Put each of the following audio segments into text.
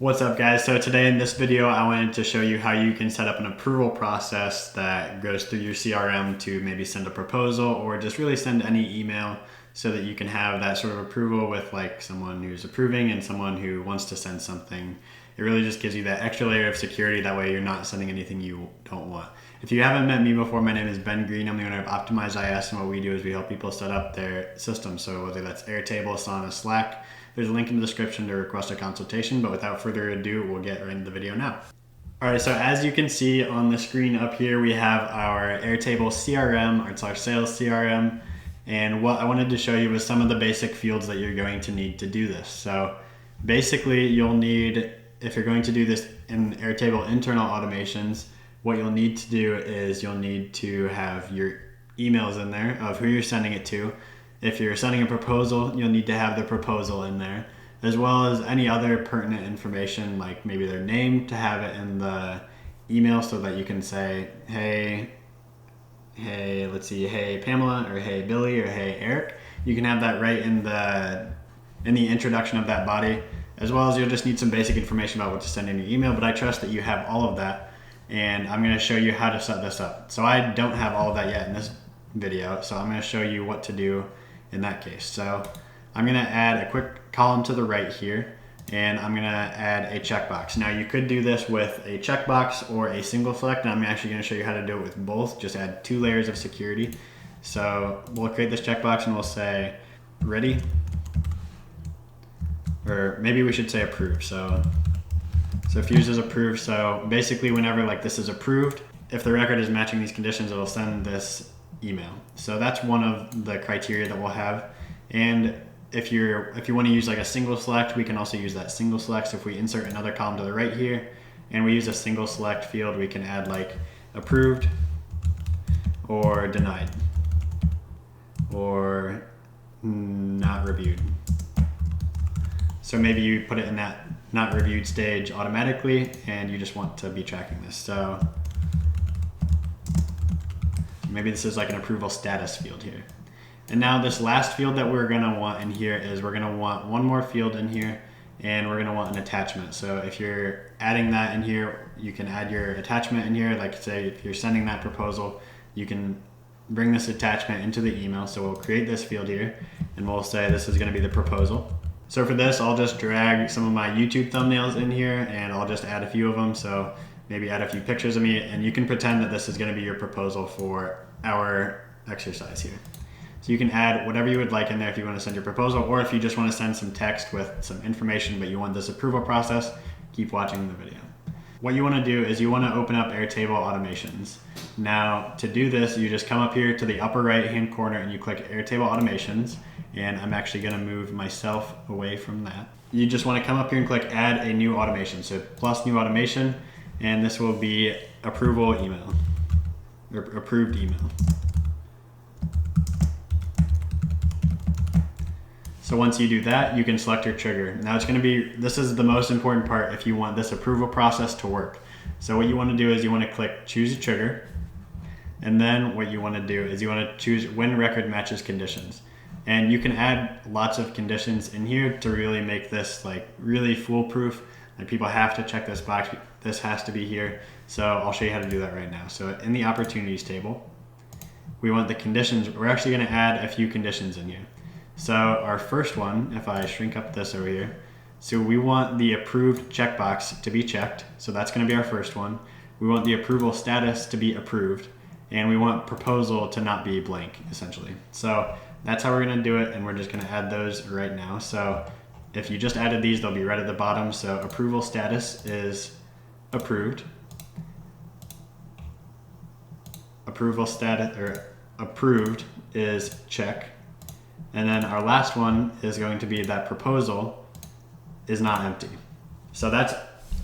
What's up guys? So today in this video I wanted to show you how you can set up an approval process that goes through your CRM to maybe send a proposal or just really send any email so that you can have that sort of approval with like someone who's approving and someone who wants to send something. It really just gives you that extra layer of security, that way you're not sending anything you don't want. If you haven't met me before, my name is Ben Green. I'm the owner of optimizeis, and what we do is we help people set up their system. So whether that's Airtable, Asana, Slack, there's a link in the description to request a consultation, but without further ado, we'll get right into the video now. All right, so as you can see on the screen up here, we have our Airtable CRM, or it's our sales CRM. And what I wanted to show you was some of the basic fields that you're going to need to do this. So basically you'll need, if you're going to do this in Airtable internal automations, what you'll need to do is you'll need to have your emails in there of who you're sending it to. If you're sending a proposal, you'll need to have the proposal in there, as well as any other pertinent information, like maybe their name, to have it in the email so that you can say, hey Pamela, or hey Billy, or hey Eric. You can have that right in the introduction of that body, as well as you'll just need some basic information about what to send in your email, but I trust that you have all of that, and I'm going to show you how to set this up. So I don't have all of that yet in this video, so I'm going to show you what to do in that case. So I'm going to add a quick column to the right here, and I'm going to add a checkbox. Now you could do this with a checkbox or a single select, and I'm actually going to show you how to do it with both. Just add 2 layers of security. So we'll create this checkbox and we'll say ready, or maybe we should say approved. So if yours is approved, so basically whenever like this is approved, if the record is matching these conditions, it'll send this email. So that's one of the criteria that we'll have. And if you want to use like a single select, we can also use that single select. So if we insert another column to the right here and we use a single select field, we can add like approved or denied or not reviewed. So maybe you put it in that not reviewed stage automatically and you just want to be tracking this. So maybe this is like an approval status field here. And now this last field that we're gonna want in here is we're gonna want one more field in here, and we're gonna want an attachment. So if you're adding that in here, you can add your attachment in here. Like say if you're sending that proposal, you can bring this attachment into the email. So we'll create this field here and we'll say this is gonna be the proposal. So for this, I'll just drag some of my YouTube thumbnails in here and I'll just add a few of them. So maybe add a few pictures of me, and you can pretend that this is gonna be your proposal for our exercise here. So you can add whatever you would like in there if you want to send your proposal, or if you just want to send some text with some information, but you want this approval process, keep watching the video. What you want to do is you want to open up Airtable automations. Now to do this, you just come up here to the upper right hand corner and you click Airtable automations, and I'm actually going to move myself away from that. You just want to come up here and click add a new automation. So plus new automation, and this will be approval email, or approved email. So once you do that, you can select your trigger. Now it's going to be, this is the most important part if you want this approval process to work. So what you want to do is you want to click choose a trigger, and then what you want to do is you want to choose when record matches conditions. And you can add lots of conditions in here to really make this like really foolproof. Like people have to check this box, this has to be here. So I'll show you how to do that right now. So in the opportunities table, we want the conditions. We're actually going to add a few conditions in here. So our first one, if I shrink up this over here, so we want the approved checkbox to be checked. So that's going to be our first one. We want the approval status to be approved, and we want proposal to not be blank, essentially. So that's how we're going to do it, and we're just going to add those right now. So if you just added these, they'll be right at the bottom. So approval status is approved. Approval status, or approved, is check. And then our last one is going to be that proposal is not empty. So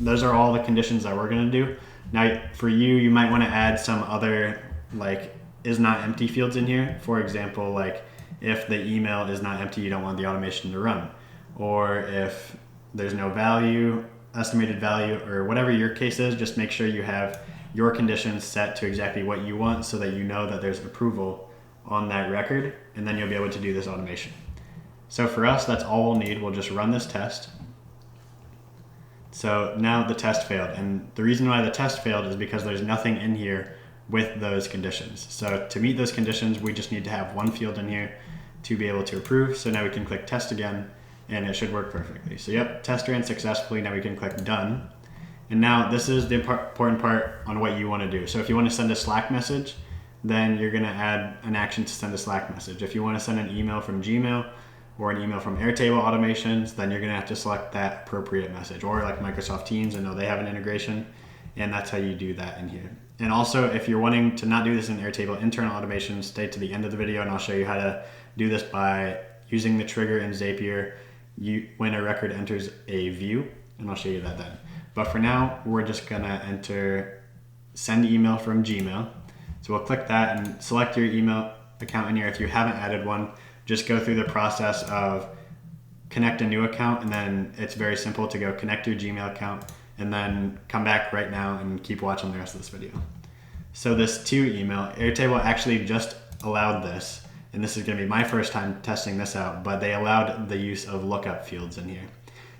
those are all the conditions that we're going to do. Now for you, you might want to add some other like is not empty fields in here. For example, like if the email is not empty, you don't want the automation to run. Or if there's no value, estimated value, or whatever your case is, just make sure you have your conditions set to exactly what you want so that you know that there's approval on that record, and then you'll be able to do this automation. So for us, that's all we'll need. We'll just run this test. So now the test failed. And the reason why the test failed is because there's nothing in here with those conditions. So to meet those conditions, we just need to have one field in here to be able to approve. So now we can click test again and it should work perfectly. So yep, test ran successfully. Now we can click done. And now this is the important part on what you want to do. So if you want to send a Slack message, then you're going to add an action to send a Slack message. If you want to send an email from Gmail or an email from Airtable automations, then you're going to have to select that appropriate message. Or like Microsoft Teams, I know they have an integration, and that's how you do that in here. And also, if you're wanting to not do this in Airtable internal automation, stay to the end of the video and I'll show you how to do this by using the trigger in Zapier when a record enters a view, and I'll show you that then. But for now, we're just gonna enter send email from Gmail. So we'll click that and select your email account in here. If you haven't added one, just go through the process of connect a new account, and then it's very simple to go connect your Gmail account and then come back right now and keep watching the rest of this video. So this to email, Airtable actually just allowed this, and this is gonna be my first time testing this out, but they allowed the use of lookup fields in here.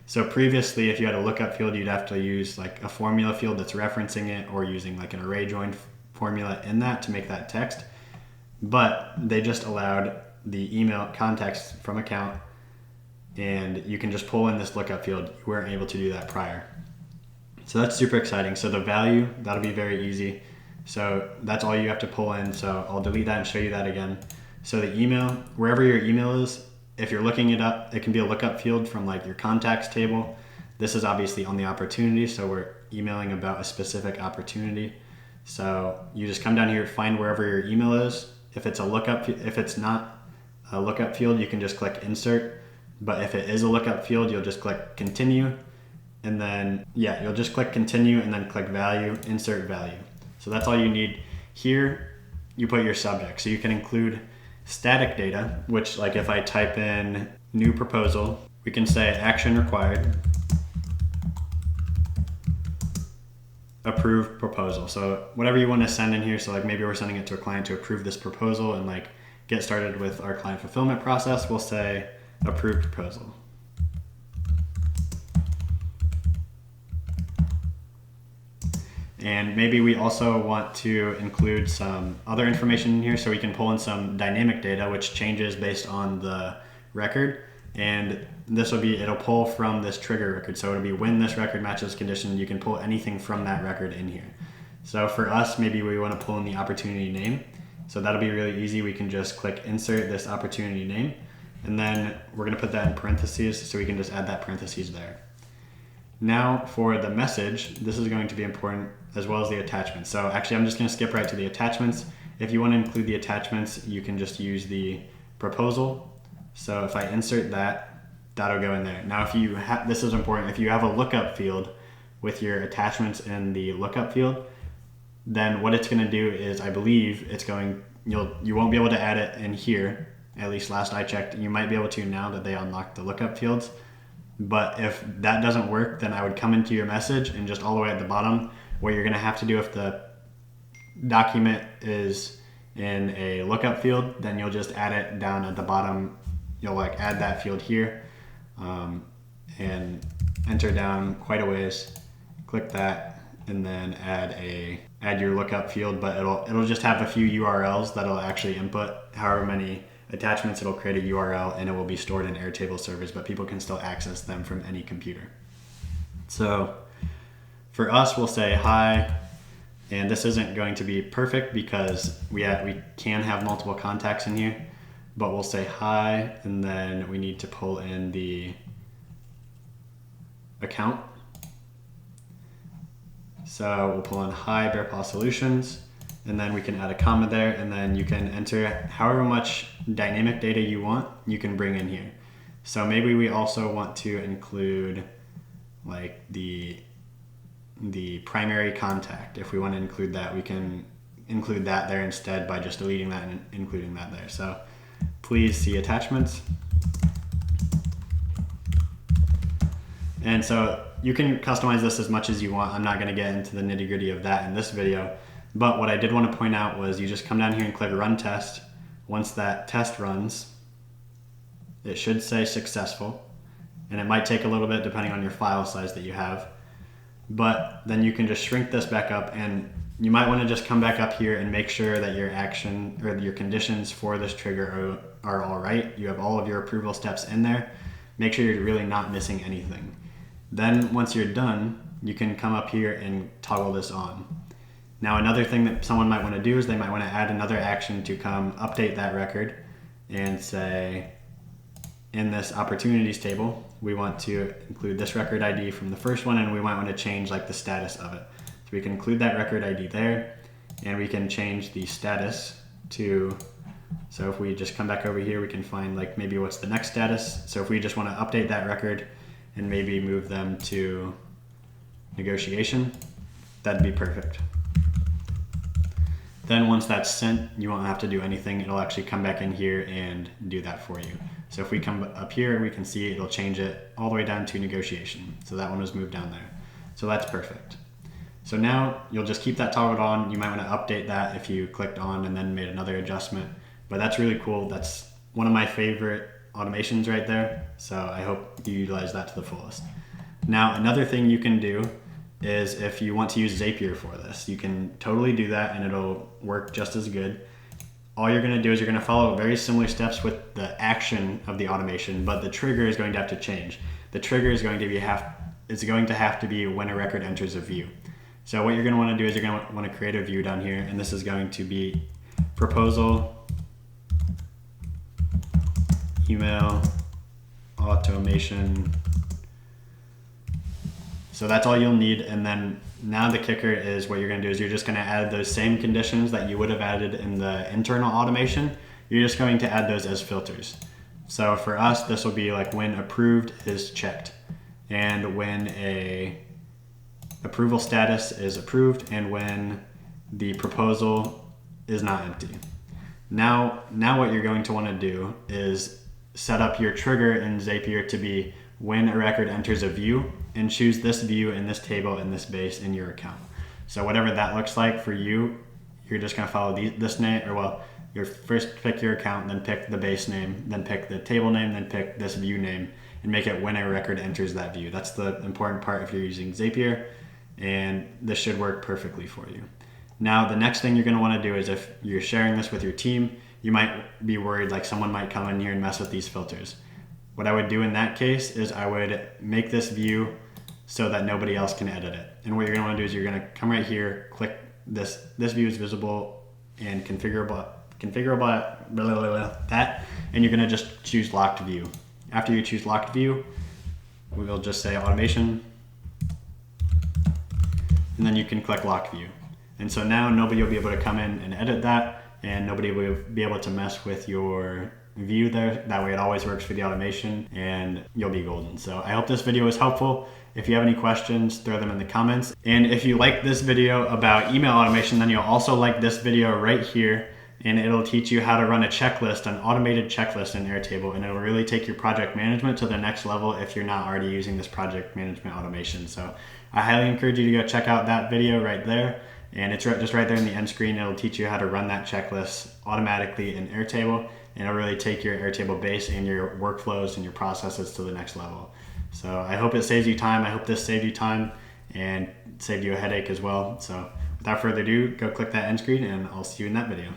So previously, if you had a lookup field, you'd have to use like a formula field that's referencing it, or using like an array join formula in that to make that text. But they just allowed the email context from account, and you can just pull in this lookup field. You weren't able to do that prior. So that's super exciting. So the value, that'll be very easy. So that's all you have to pull in. So I'll delete that and show you that again. So the email, wherever your email is, if you're looking it up, it can be a lookup field from like your contacts table. This is obviously on the opportunity, so we're emailing about a specific opportunity. So you just come down here, find wherever your email is. If it's not a lookup field, you can just click insert. But if it is a lookup field, you'll just click continue. And then, yeah, you'll just click continue and then click value, insert value. So that's all you need. Here, you put your subject. So you can include static data, which like if I type in new proposal, we can say action required, approve proposal. So whatever you want to send in here. So like maybe we're sending it to a client to approve this proposal and like get started with our client fulfillment process. We'll say approve proposal. And maybe we also want to include some other information in here, so we can pull in some dynamic data, which changes based on the record. And this will be, it'll pull from this trigger record. So it'll be when this record matches condition, you can pull anything from that record in here. So for us, maybe we want to pull in the opportunity name. So that'll be really easy. We can just click insert this opportunity name, and then we're going to put that in parentheses, so we can just add that parentheses there. Now for the message, this is going to be important, as well as the attachments. So actually I'm just going to skip right to the attachments. If you want to include the attachments, you can just use the proposal. So if I insert that, that'll go in there. Now if you have, this is important, if you have a lookup field with your attachments in the lookup field, then what it's going to do is, I believe it's going, you won't be able to add it in here. At least last I checked. You might be able to now that they unlocked the lookup fields. But if that doesn't work, then I would come into your message and just all the way at the bottom, what you're going to have to do if the document is in a lookup field, then you'll just add it down at the bottom. You'll like add that field here and enter down quite a ways. Click that and then add your lookup field, but it'll just have a few URLs that'll actually input however many attachments. It'll create a URL and it will be stored in Airtable servers, but people can still access them from any computer. So for us, we'll say hi, and this isn't going to be perfect because we can have multiple contacts in here, but we'll say hi, and then we need to pull in the account. So we'll pull in hi Bear Paw Solutions, and then we can add a comma there, and then you can enter however much dynamic data you want, you can bring in here. So maybe we also want to include like the primary contact. If we want to include that, we can include that there instead by just deleting that and including that there. So please see attachments. And so you can customize this as much as you want. I'm not going to get into the nitty-gritty of that in this video. But what I did want to point out was you just come down here and click run test. Once that test runs, it should say successful. And it might take a little bit depending on your file size that you have. but then you can just shrink this back up, and you might want to just come back up here and make sure that your action or your conditions for this trigger are all right. You have all of your approval steps in there. Make sure you're really not missing anything. Then once you're done, you can come up here and toggle this on. Now another thing that someone might want to do is they might want to add another action to come update that record and say, in this opportunities table, we want to include this record ID from the first one, and we might want to change like the status of it. So we can include that record ID there, and we can change the status to, so if we just come back over here, we can find like maybe what's the next status. So if we just want to update that record and maybe move them to negotiation, that'd be perfect. Then once that's sent, you won't have to do anything. It'll actually come back in here and do that for you. So if we come up here, we can see it'll change it all the way down to negotiation. So that one was moved down there. So that's perfect. So now you'll just keep that toggled on. You might want to update that if you clicked on and then made another adjustment. But that's really cool. That's one of my favorite automations right there. So I hope you utilize that to the fullest. Now, another thing you can do is if you want to use Zapier for this, you can totally do that and it'll work just as good. All you're going to do is you're going to follow very similar steps with the action of the automation, but the trigger is going to have to change. The trigger is going to have to be when a record enters a view. So what you're going to want to do is you're going to want to create a view down here, and this is going to be proposal email automation. So that's all you'll need. And then now the kicker is what you're going to do is you're just going to add those same conditions that you would have added in the internal automation. You're just going to add those as filters. So for us, this will be like when approved is checked, and when a approval status is approved, and when the proposal is not empty. Now what you're going to want to do is set up your trigger in Zapier to be when a record enters a view, and choose this view in this table in this base in your account. So whatever that looks like for you, you're just going to follow this name, or well, you first pick your account, then pick the base name, then pick the table name, then pick this view name, and make it when a record enters that view. That's the important part if you're using Zapier, and this should work perfectly for you. Now, the next thing you're going to want to do is if you're sharing this with your team, you might be worried like someone might come in here and mess with these filters. What I would do in that case is I would make this view so that nobody else can edit it. And what you're going to want to do is you're going to come right here, click this view is visible and configurable, blah, blah, blah, that, and you're going to just choose locked view. After you choose locked view, we will just say automation, and then you can click lock view. And so now nobody will be able to come in and edit that, and nobody will be able to mess with your view there. That way it always works for the automation, and you'll be golden. So I hope this video was helpful. If you have any questions, throw them in the comments. And if you like this video about email automation, then you'll also like this video right here, and it'll teach you how to run a checklist, an automated checklist in Airtable, and it'll really take your project management to the next level if you're not already using this project management automation. So I highly encourage you to go check out that video right there, and it's just right there in the end screen. It'll teach you how to run that checklist automatically in Airtable, and it'll really take your Airtable base and your workflows and your processes to the next level. So I hope it saves you time. I hope this saved you time and saved you a headache as well. So without further ado, go click that end screen, and I'll see you in that video.